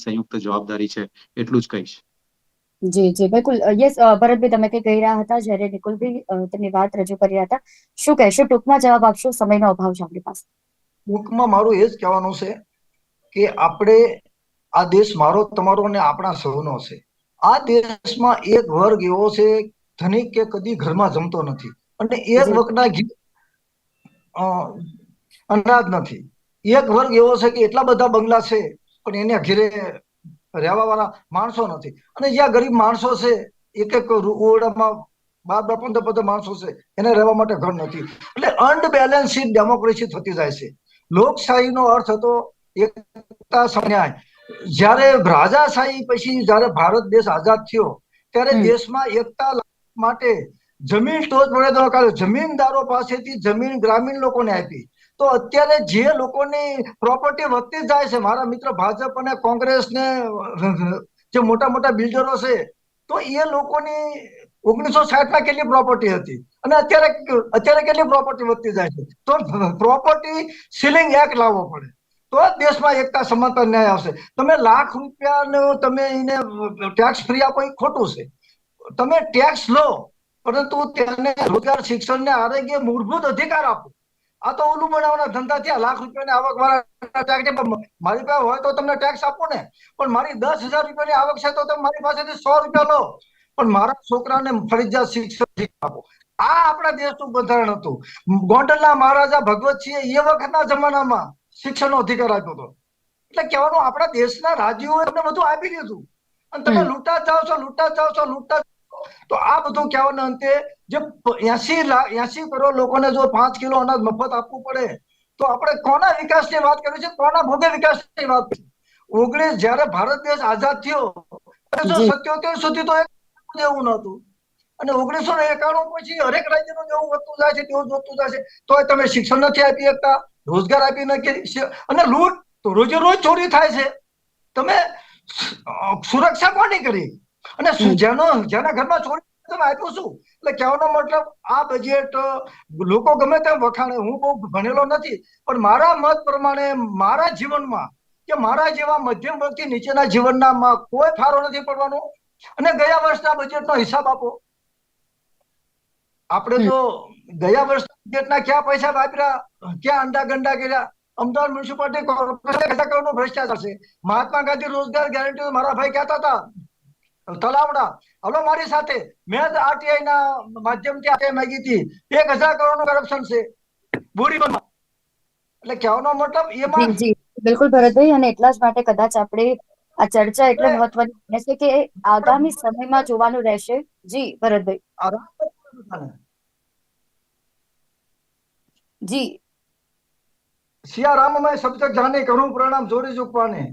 સંયુક્ત જવાબદારી છે, એટલું જ કહીશ. જી જી બિલકુલ. યસ ભરતભાઈ, તમે કઈ કહી રહ્યા હતા જ્યારે નિકુલભાઈ તેમની વાત રજૂ કરી રહ્યા હતા. શું કહેશો? ટૂંકમાં જવાબ આપશો, સમયનો અભાવ છે આપણી પાસે. ટૂંકમાં મારું એ જ કહેવાનું છે કે આપણે આ દેશ મારો, તમારો અને આપણા સૌનો છે. આ દેશમાં એક વર્ગ એવો છે ધનિક કે કદી ઘરમાં જમતો નથી, અને એક જી વખતના અનાજ નથી. એક વર્ગ એવો છે કે એટલા બધા બંગલા છે પણ એને ઘેરે રહેવા વાળા માણસો નથી. અને જ્યાં ગરીબ માણસો છે, એક એક ઓરડામાં 12-15 માણસો છે, એને રહેવા માટે ઘર નથી. એટલે અનબેલેન્સિડ ડેમોક્રેસી થતી જાય છે. લોકશાહીનો અર્થ હતો એકતા, ન્યાય. જ્યારે રાજાશાહી પછી જ્યારે ભારત દેશ આઝાદ થયો ત્યારે દેશમાં એકતા માટે જમીન ટોચ પડે તો જમીનદારો પાસેથી જમીન ગ્રામીણ લોકોને આપી. તો અત્યારે જે લોકોની પ્રોપર્ટી વધતી જાય છે, મારા મિત્ર ભાજપ અને કોંગ્રેસ ને જે મોટા મોટા બિલ્ડરો છે, તો એ લોકોની 1960માં કેટલી પ્રોપર્ટી હતી અને અત્યારે કેટલી પ્રોપર્ટી વધતી જાય છે. તો પ્રોપર્ટી સીલિંગ એક્ટ લાવવો પડે, તો જ દેશમાં એકતા, સમાનતા, ન્યાય આવશે. તમે લાખ રૂપિયાનું તમે એને ટેક્સ ફ્રી આપો એ ખોટું છે. તમે ટેક્સ લો પરંતુ તેને રોજગાર, શિક્ષણ ને આરોગ્ય મૂળભૂત અધિકાર આપો. આ તો ઓલું બનાવવાના ધંધા થયા. લાખ રૂપિયાની આવક વાળા મારી પાસે હોય તો તમને ટેક્સ આપો ને, પણ મારી 10,000 રૂપિયાની આવક છે તો તમે મારી પાસેથી 100 રૂપિયા લો, પણ મારા છોકરાને ફરજિયાત શિક્ષણ આપો. આ આપણા દેશનું બંધારણ હતું. ગોંડલના મહારાજા ભગવતસિંહે એ વખતના જમાનામાં શિક્ષણનો અધિકાર આપ્યો હતો. એટલે કહેવાનું, આપણા દેશના રાજ્યોએ એમને બધું આપી દીધું અને તમે લૂંટા જાઓ છો, લૂંટા જાઓ છો, લૂંટા. તો આ બધું કહેવાના અંતે જે 80 કરોડ લોકોને જો 5 કિલો અનાજ મફત આપવું પડે તો આપણે કોના વિકાસની વાત કરી છે, કોના ભોગે વિકાસની વાત કરી? જ્યારે ભારત દેશ આઝાદ થયો 1977 સુધી તો એવું નહોતું, અને 1991 પછી હરેક રાજ્યનું જેવું વધતું જાય છે તેવું વધતું જાય છે. તો તમે શિક્ષણ નથી આપી શકતા, રોજગાર આપી નથી, અને લૂંટ તો રોજે રોજ ચોરી થાય છે. તમે સુરક્ષા કોની કરી? અને જેના ઘરમાં ચોરી તમે આપ્યું શું? એટલે કહેવાનો મતલબ, આ બજેટ લોકો ગમે તેમ વખાણે, હું બહુ ભણેલો નથી, પણ મારા મત પ્રમાણે મારા જીવનમાં કે મારા જેવા મધ્યમ વર્ગથી નીચેના જીવનના કોઈ ફાળો નથી પડવાનો. અને ગયા વર્ષના બજેટનો હિસાબ આપો. આપણે તો ગયા વર્ષના બજેટના ક્યાં પૈસા વાપર્યા, ક્યાં અંડા ગંડા કર્યા? અમદાવાદ મ્યુનિસિપાલિટી કોર્પોરેશન ભ્રષ્ટાચાર છે. મહાત્મા ગાંધી રોજગાર ગેરંટી મારા ભાઈ કહેતા હતા, તલાવડા, હલો મારી સાથે, મેં જ આરટીઆઈ ના માધ્યમથી આરટીઆઈ માંગી હતી. 1,000 કરોડનું કરપ્શન છે બોરીબંધમાં. એટલે કહેવાનો મતલબ એમાં જી બિલકુલ ભરતભાઈ, અને એટલા જ માટે કદાચ આપણે આ ચર્ચા એટલે મહત્વની છે કે આગામી સમયમાં જોવાનું રહેશે. જી ભરતભાઈ. જી. સિયા રામમય સબજક જાને કરું પ્રણામ જોડી ચૂકવાને.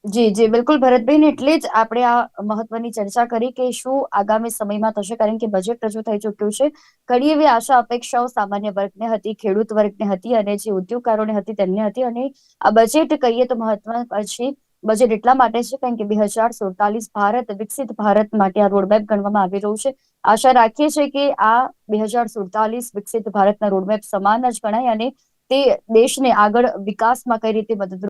જી જી બિલકુલ ભરતભાઈ, ને એટલે જ આપણે આ મહત્વની ચર્ચા કરી કે શું આગામી સમયમાં થશે, કારણ કે બજેટ રજૂ થઈ ચૂક્યું છે. ઘણી એવી આશા અપેક્ષાઓ સામાન્ય વર્ગને હતી, ખેડૂત વર્ગને હતી, અને જે ઉદ્યોગકારોને હતી તેમને હતી. અને આ બજેટ કહીએ તો મહત્વ પછી બજેટ એટલા માટે છે કારણ કે 2047 ભારત વિકસિત ભારત માટે આ રોડમેપ ગણવામાં આવી રહ્યું છે. આશા રાખીએ છીએ કે આ 2047 વિકસિત ભારતના રોડમેપ સમાન જ ગણાય અને તે દેશને આગળ વિકાસમાં કઈ રીતે મદદરૂપ